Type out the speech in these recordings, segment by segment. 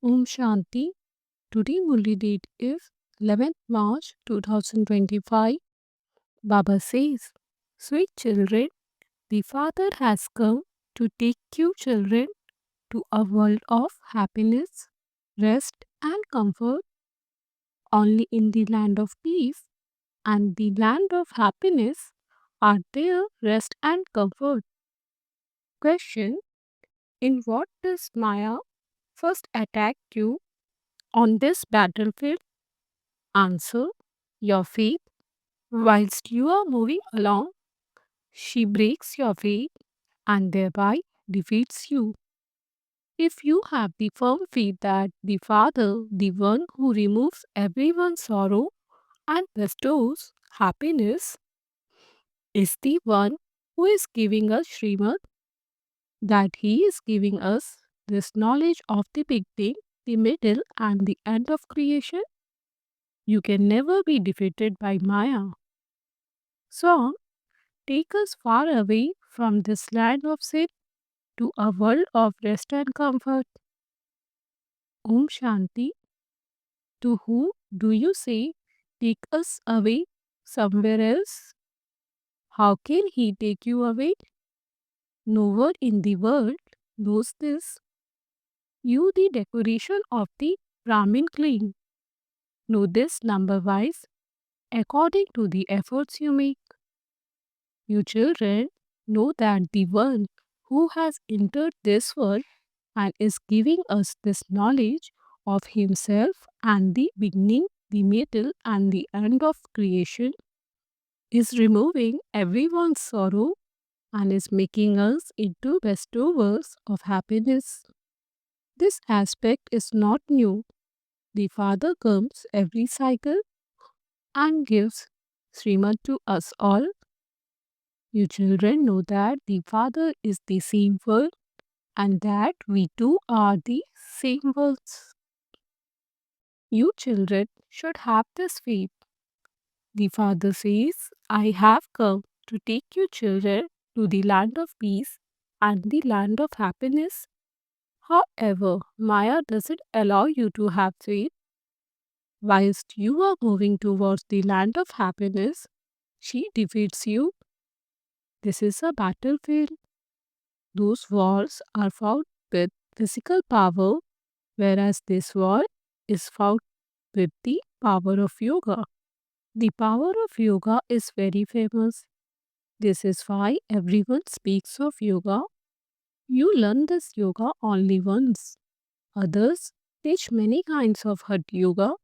Om Shanti. Today Murli date is 11th March 2025. Baba says, Sweet children, the Father has come to take you children to a world of happiness, rest and comfort. Only in the land of peace and the land of happiness are there rest and comfort. Question: in what does Maya first attack you on this battlefield? Answer: your faith. Whilst you are moving along, she breaks your faith and thereby defeats you. If you have the firm faith that the Father, the one who removes everyone's sorrow and bestows happiness, is the one who is giving us Srimad, that He is giving us this knowledge of the beginning, the middle, and the end of creation, you can never be defeated by Maya. So, take us far away from this land of sin to a world of rest and comfort. Om Shanti. To whom do you say, take us away somewhere else? How can he take you away? No one in the world knows this. You, the decoration of the Brahmin clean, know this number wise according to the efforts you make. You children know that the one who has entered this world and is giving us this knowledge of himself and the beginning, the middle, and the end of creation is removing everyone's sorrow and is making us into bestowers of happiness. This aspect is not new. The Father comes every cycle and gives Srimad to us all. You children know that the Father is the same word and that we too are the same words. You children should have this faith. The Father says, I have come to take you children to the land of peace and the land of happiness. However, Maya doesn't allow you to have faith. Whilst you are moving towards the land of happiness, she defeats you. This is a battlefield. Those wars are fought with physical power, whereas this war is fought with the power of yoga. The power of yoga is very famous. This is why everyone speaks of yoga. You learn this yoga only once. Others teach many kinds of Hatha yoga.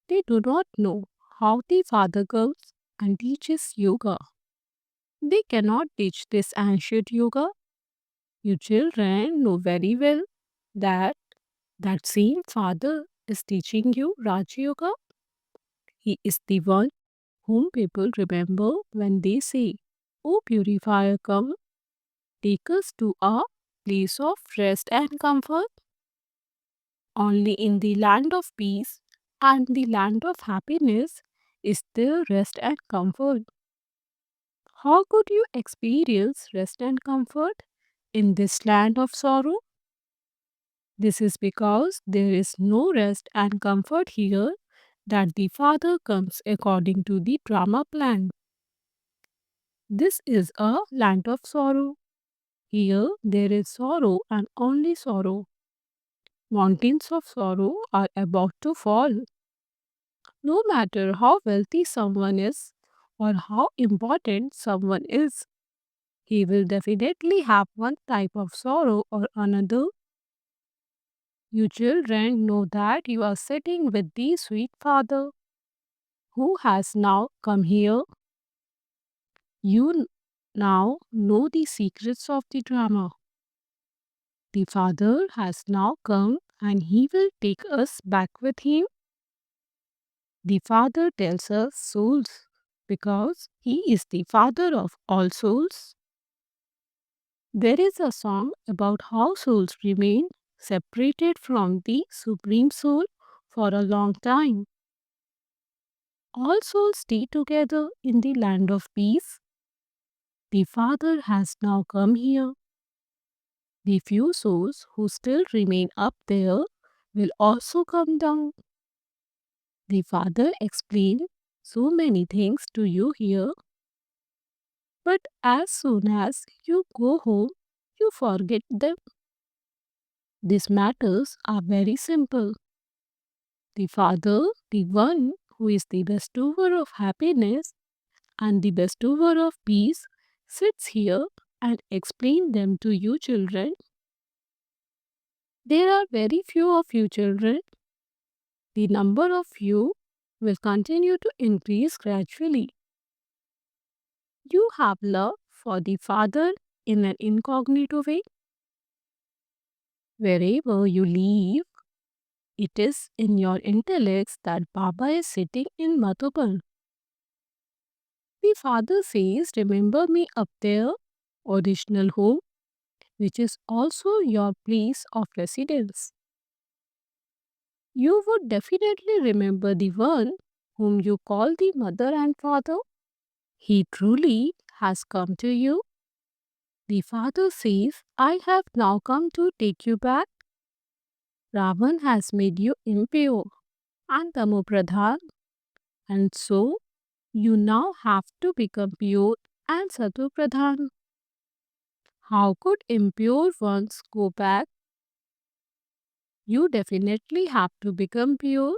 They do not know how the Father comes and teaches yoga. They cannot teach this ancient yoga. You children know very well that that same Father is teaching you Raj Yoga. He is the one whom people remember when they say, O purifier, come, take us to a place of rest and comfort. Only in the land of peace and the land of happiness is there rest and comfort. How could you experience rest and comfort in this land of sorrow? This is because there is no rest and comfort here that the Father comes according to the drama plan. This is a land of sorrow. Here there is sorrow and only sorrow. Mountains of sorrow are about to fall. No matter how wealthy someone is or how important someone is, he will definitely have one type of sorrow or another. You children know that you are sitting with the sweet Father who has now come here. You now know the secrets of the drama. The Father has now come and he will take us back with him. The Father tells us souls because he is the Father of all souls. There is a song about how souls remain separated from the Supreme Soul for a long time. All souls stay together in the land of peace. The Father has now come here. The few souls who still remain up there will also come down. The father explained so many things to you here, but as soon as you go home, you forget them. These matters are very simple. The father, the one who is the bestower of happiness and the bestower of peace, sits here and explains them to you children. There are very few of you children. The number of you will continue to increase gradually. You have love for the Father in an incognito way. Wherever you live, it is in your intellects that Baba is sitting in Madhuban. The Father says, remember me up there, original home, which is also your place of residence. You would definitely remember the one whom you call the mother and father. He truly has come to you. The father says, I have now come to take you back. Ravan has made you impure and Tamopradhan, and so you now have to become pure and Satopradhan. How could impure ones go back? You definitely have to become pure.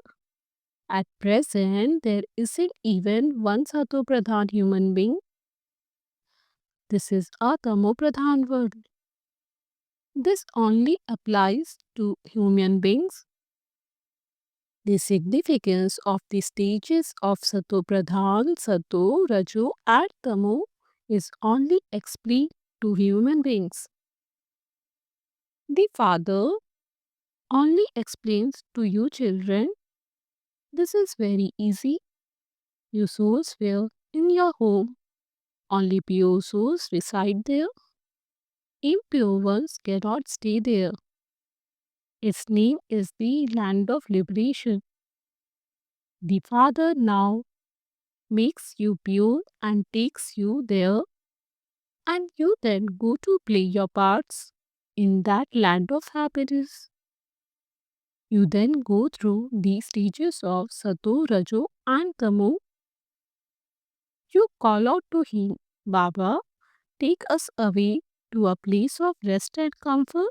At present, there isn't even one Satopradhan human being. This is a Tamopradhan world. This only applies to human beings. The significance of the stages of Sato Pradhan, Sato, Rajo and Tamo is only explained to human beings. The Father only explains to you children, this is very easy. You souls were in your home. Only pure souls reside there. Impure ones cannot stay there. Its name is the land of liberation. The Father now makes you pure and takes you there, and you then go to play your parts in that land of happiness. You then go through the stages of Sato, Rajo, and Tamo. You call out to him, Baba, take us away to a place of rest and comfort.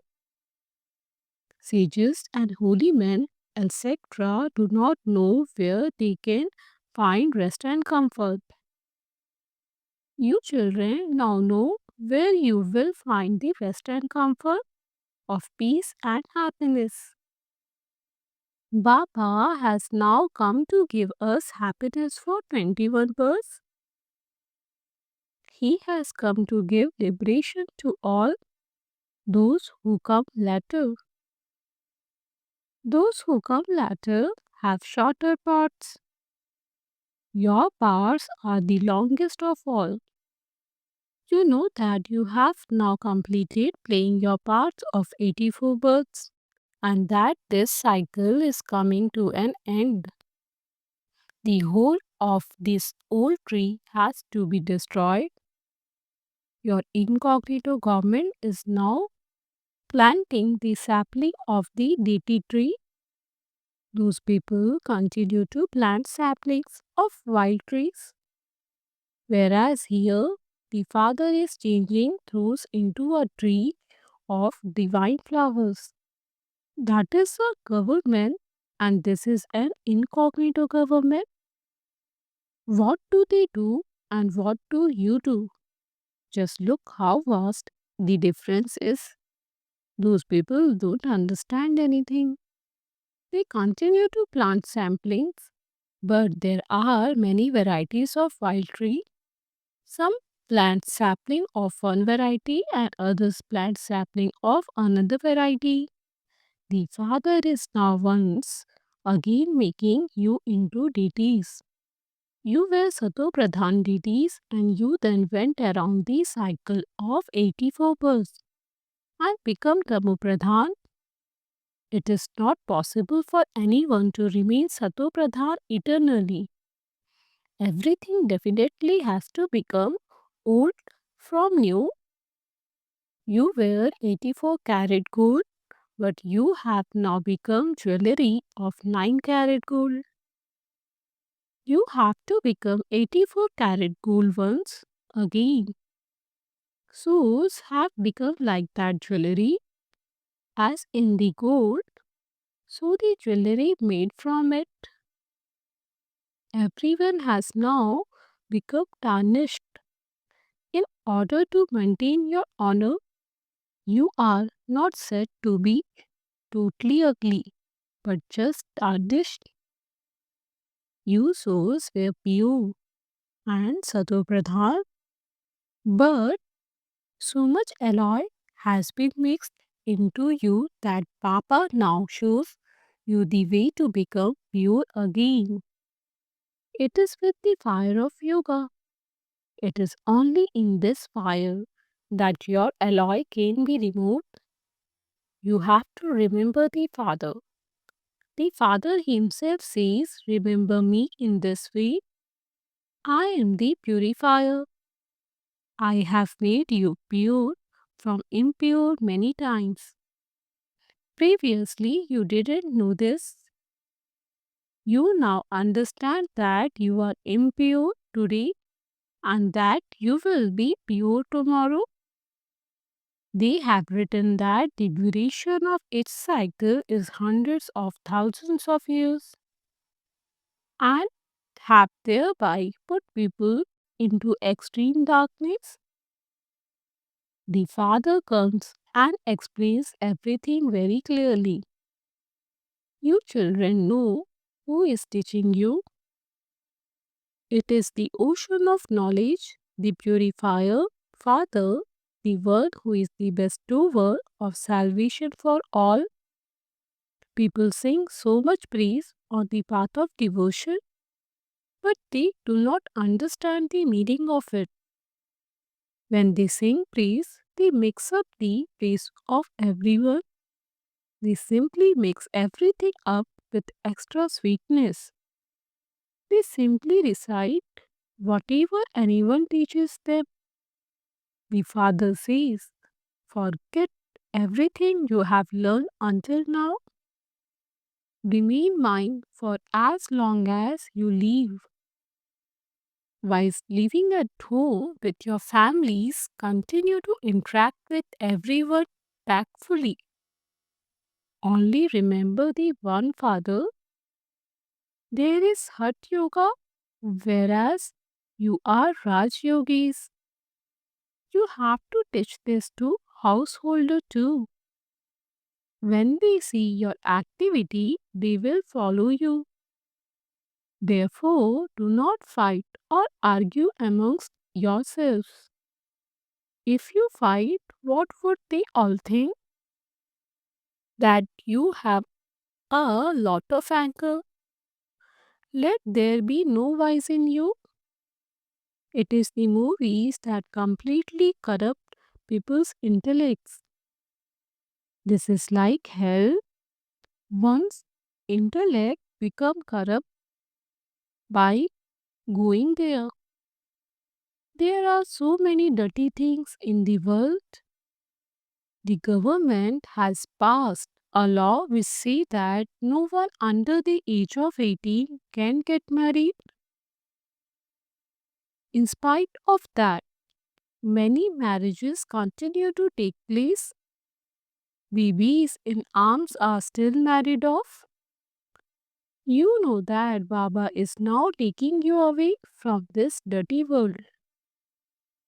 Sages and holy men, etc., do not know where they can find rest and comfort. You children now know where you will find the rest and comfort of peace and happiness. Baba has now come to give us happiness for 21 births. He has come to give liberation to all those who come later. Those who come later have shorter parts. Your parts are the longest of all. You know that you have now completed playing your parts of 84 births and that this cycle is coming to an end. The whole of this old tree has to be destroyed. Your incognito government is now planting the sapling of the deity tree. Those people continue to plant saplings of wild trees. Whereas here, the Father is changing those into a tree of divine flowers. That is a government, and this is an incognito government. What do they do and what do you do? Just look how vast the difference is. Those people don't understand anything. They continue to plant samplings, but there are many varieties of wild tree. Some plant sapling of one variety and others plant sapling of another variety. The Father is now once again making you into deities. You were Sato Pradhan deities and you then went around the cycle of 84 births and become Tamo Pradhan. It is not possible for anyone to remain Sato Pradhan eternally. Everything definitely has to become old from new. You were 84 karat gold but you have now become jewelry of 9 carat gold. You have to become 84 carat gold once again. Shoes have become like that jewelry, as in the gold, so the jewelry made from it. Everyone has now become tarnished. In order to maintain your honor, you are not said to be totally ugly, but just tarnished. You shows were pure and Sadopradhan, but so much alloy has been mixed into you that Papa now shows you the way to become pure again. It is with the fire of yoga. It is only in this fire that your alloy can be removed. You have to remember the Father. The Father Himself says, remember me in this way. I am the purifier. I have made you pure from impure many times. Previously, you didn't know this. You now understand that you are impure today and that you will be pure tomorrow. They have written that the duration of its cycle is hundreds of thousands of years and have thereby put people into extreme darkness. The Father comes and explains everything very clearly. You children know who is teaching you. It is the ocean of knowledge, the purifier, Father, the Word who is the bestower of salvation for all. People sing so much praise on the path of devotion, but they do not understand the meaning of it. When they sing praise, they mix up the praise of everyone. They simply mix everything up with extra sweetness. They simply recite whatever anyone teaches them. The Father says, forget everything you have learned until now. Remain mine for as long as you live. Whilst living at home with your families, continue to interact with everyone tactfully. Only remember the one Father. There is Hatha Yoga, whereas you are Raj Yogis. You have to teach this to householder too. When they see your activity, they will follow you. Therefore, do not fight or argue amongst yourselves. If you fight, what would they all think? That you have a lot of anger. Let there be no vice in you. It is the movies that completely corrupt people's intellects. This is like hell. Once intellect become corrupt by going there. There are so many dirty things in the world. The government has passed a law which says that no one under the age of 18 can get married. In spite of that, many marriages continue to take place. Babies in arms are still married off. You know that Baba is now taking you away from this dirty world.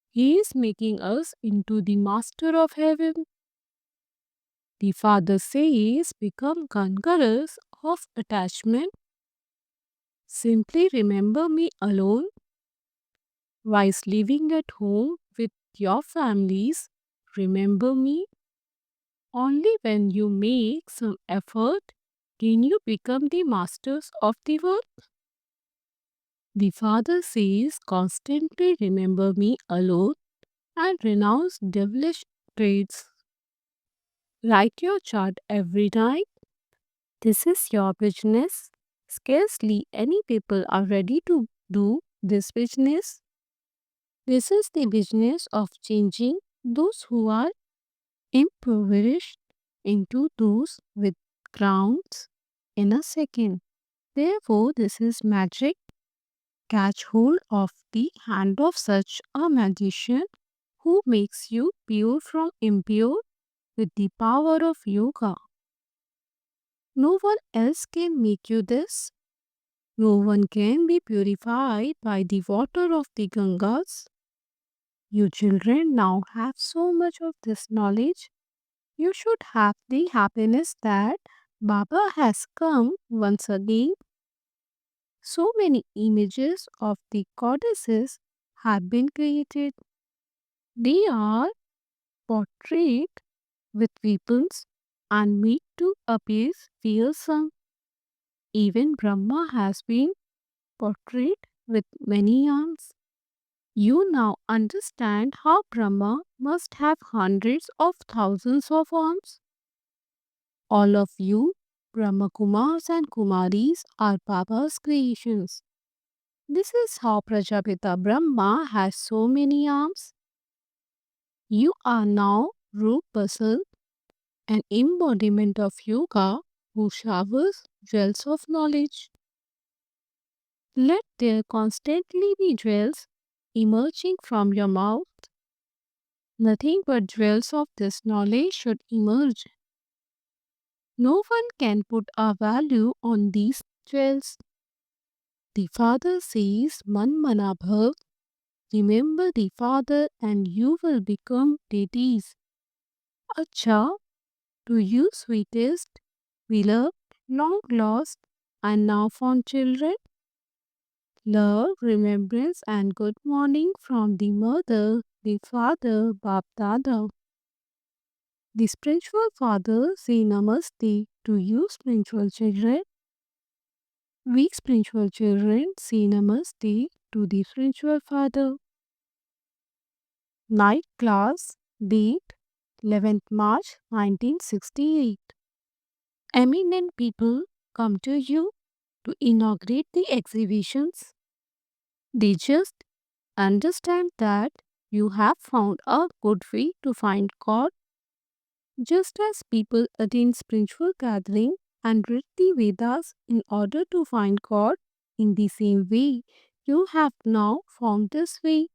He is making us into the master of heaven. The Father says, become conquerors of attachment. Simply remember me alone. Whilst living at home with your families, remember me. Only when you make some effort can you become the masters of the world. The Father says, constantly remember me alone and renounce devilish traits. Write your chart every night. This is your business. Scarcely any people are ready to do this business. This is the business of changing those who are impoverished into those with crowns in a second. Therefore, this is magic. Catch hold of the hand of such a magician who makes you pure from impure with the power of yoga. No one else can make you this. No one can be purified by the water of the Gangas. You children now have so much of this knowledge. You should have the happiness that Baba has come once again. So many images of the goddesses have been created. They are portrayed with weapons and made to appear fearsome. Even Brahma has been portrayed with many arms. You now understand how Brahma must have hundreds of thousands of arms. All of you, Brahmakumars and Kumaris, are Baba's creations. This is how Prajapita Brahma has so many arms. You are now Roop Basal, an embodiment of yoga who showers jewels of knowledge. Let there constantly be jewels emerging from your mouth. Nothing but jewels of this knowledge should emerge. No one can put a value on these jewels. The Father says, Man mana bhav, remember the Father and you will become deities. Acha, to you sweetest, beloved, long lost, and now found children, love, remembrance, and good morning from the Mother, the Father, Bap Dada. The spiritual Father say Namaste to you spiritual children. We spiritual children say Namaste to the spiritual Father. Night class, date 11th March 1968. Eminent people come to you to inaugurate the exhibitions. They just understand that you have found a good way to find God, just as people attend spiritual gathering and read the Vedas in order to find God. In the same way, you have now found this way.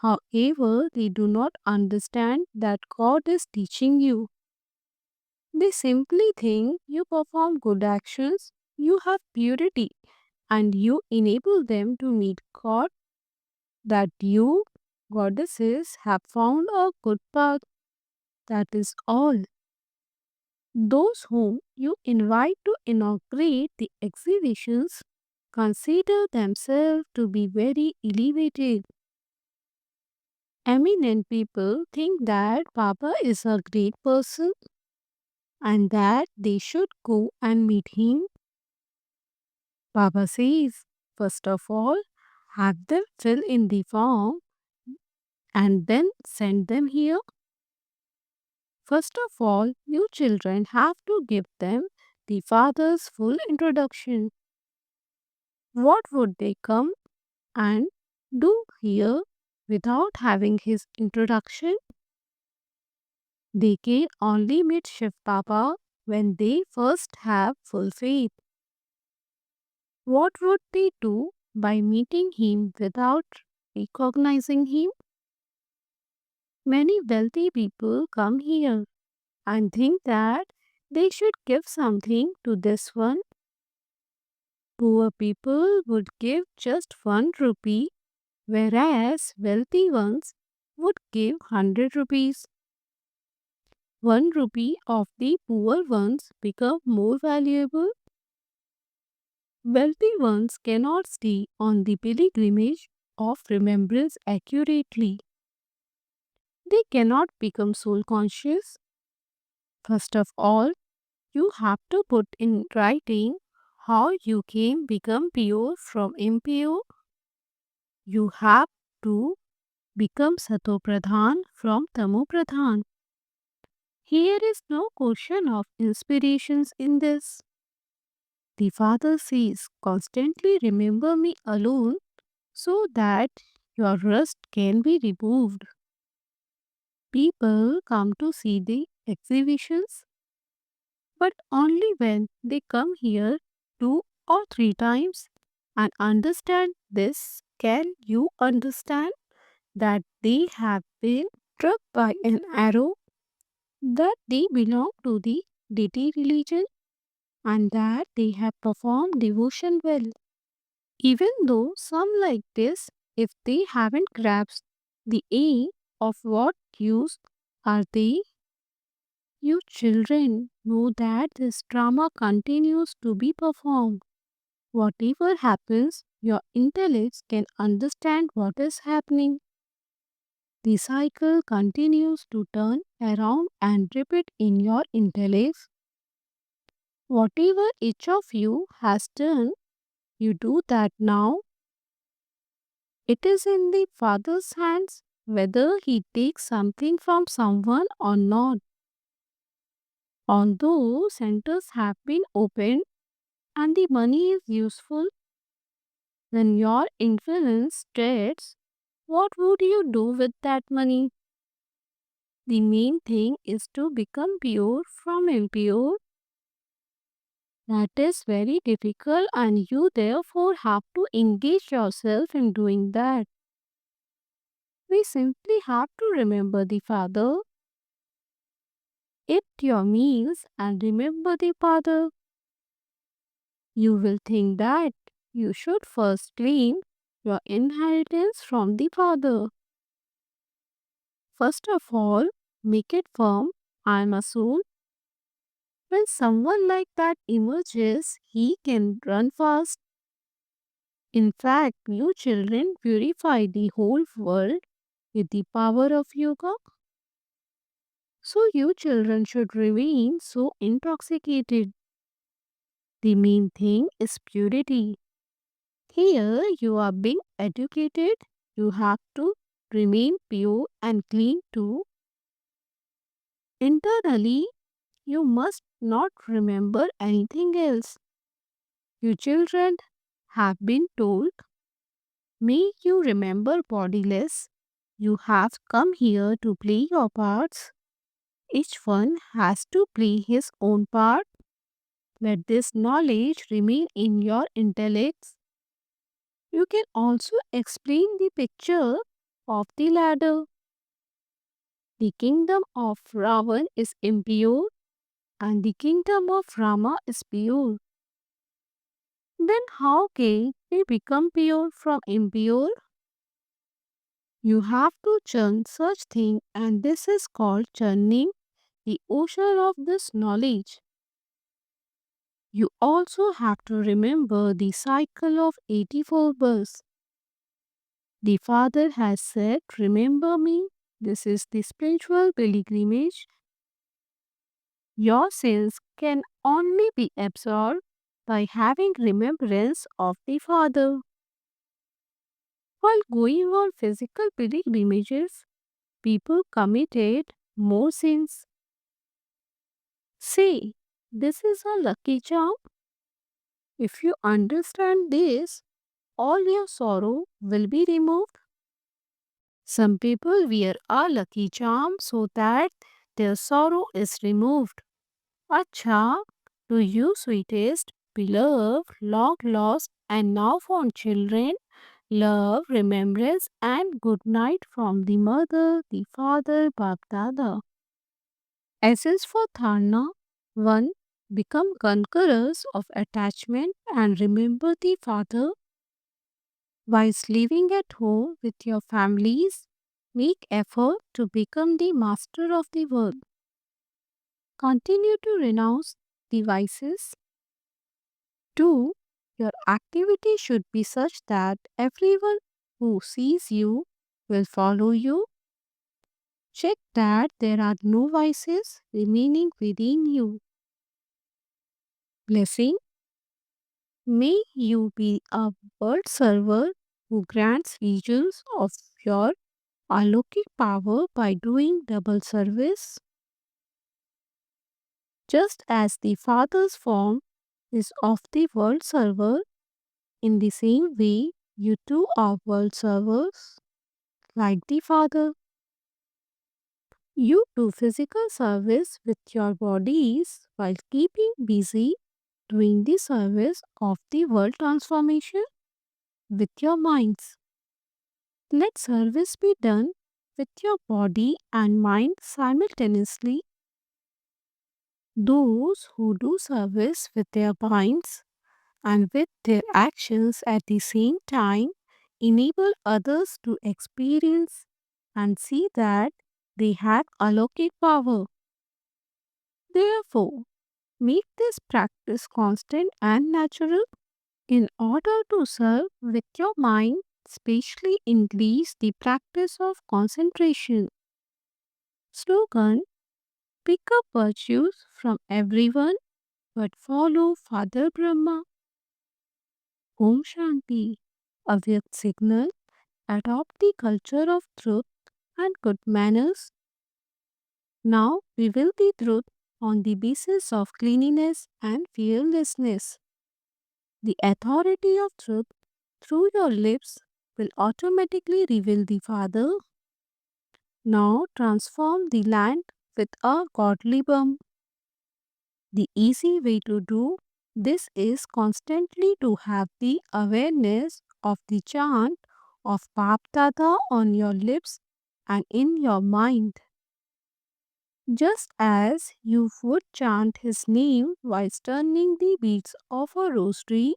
However, they do not understand that God is teaching you. They simply think you perform good actions, you have purity, and you enable them to meet God, that you, goddesses, have found a good path. That is all. Those whom you invite to inaugurate the exhibitions consider themselves to be very elevated. Eminent people think that Baba is a great person and that they should go and meet him. Baba says, first of all, have them fill in the form and then send them here. First of all, you children have to give them the father's full introduction. What would they come and do here without having his introduction? They can only meet Shiv Baba when they first have full faith. What would they do by meeting him without recognizing him? Many wealthy people come here and think that they should give something to this one. Poor people would give just 1 rupee, whereas wealthy ones would give 100 rupees. 1 rupee of the poor ones become more valuable. Wealthy ones cannot stay on the pilgrimage of remembrance accurately. They cannot become soul conscious. First of all, you have to put in writing how you can become pure from impure. You have to become Satopradhan from Tamopradhan. Here is no question of inspirations in this. The Father says, constantly remember me alone so that your rust can be removed. People come to see the exhibitions but only when they come here 2 or 3 times and understand this. Can you understand that they have been struck by an arrow, that they belong to the deity religion, and that they have performed devotion well? Even though some like this, if they haven't grasped the aim of what use are they, you children know that this drama continues to be performed. Whatever happens, your intellects can understand what is happening. The cycle continues to turn around and repeat in your intellects. Whatever each of you has done, you do that now. It is in the Father's hands whether he takes something from someone or not. Although centers have been opened and the money is useful, when your influence spreads, what would you do with that money? The main thing is to become pure from impure. That is very difficult, and you therefore have to engage yourself in doing that. We simply have to remember the Father, eat your meals, and remember the Father. You will think that you should first claim your inheritance from the Father. First of all, make it firm. I am a soul. When someone like that emerges, he can run fast. In fact, you children purify the whole world with the power of yoga. So you children should remain so intoxicated. The main thing is purity. Here you are being educated. You have to remain pure and clean too. Internally, you must not remember anything else. You children have been told, may you remember bodiless. You have come here to play your parts. Each one has to play his own part. Let this knowledge remain in your intellects. You can also explain the picture of the ladder. The kingdom of Ravan is impure and the kingdom of Rama is pure. Then how can we become pure from impure? You have to churn such thing, and this is called churning the ocean of this knowledge. You also have to remember the cycle of 84 births. The Father has said, remember me. This is the spiritual pilgrimage. Your sins can only be absorbed by having remembrance of the Father. While going on physical pilgrimages, people committed more sins. Say, this is a lucky charm. If you understand this, all your sorrow will be removed. Some people wear a lucky charm so that their sorrow is removed. Acha, to you, sweetest, beloved, long lost, and now found children, love, remembrance, and good night from the mother, the father, Bap Dada. Essence for Dharna 1. Become conquerors of attachment and remember the Father. Whilst living at home with your families, make effort to become the master of the world. Continue to renounce the vices. 2. Your activity should be such that everyone who sees you will follow you. Check that there are no vices remaining within you. Blessing. May you be a word server who grants visions of your alokik power by doing double service. Just as the Father's form is of the world server, in the same way you too are world servers, like the Father. You do physical service with your bodies while keeping busy doing the service of the world transformation with your minds. Let service be done with your body and mind simultaneously. Those who do service with their minds and with their actions at the same time enable others to experience and see that they have allocate power. Therefore, make this practice constant and natural. In order to serve with your mind, especially increase the practice of concentration. Slogan: pick up virtues from everyone but follow Father Brahma. Om Shanti. Avyakt signal: adopt the culture of truth and good manners. Now we will the truth on the basis of cleanliness and fearlessness. The authority of truth through your lips will automatically reveal the Father. Now transform the land with a godly bum. The easy way to do this is constantly to have the awareness of the chant of Bap Dada on your lips and in your mind. Just as you would chant his name while turning the beads of a rosary,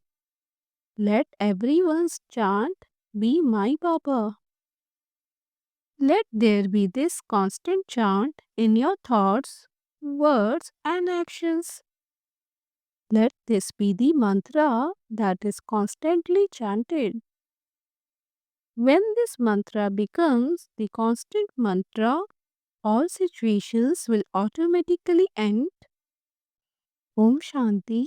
let everyone's chant be my Baba. Let there be this constant chant in your thoughts, words, and actions. Let this be the mantra that is constantly chanted. When this mantra becomes the constant mantra, all situations will automatically end. Om Shanti.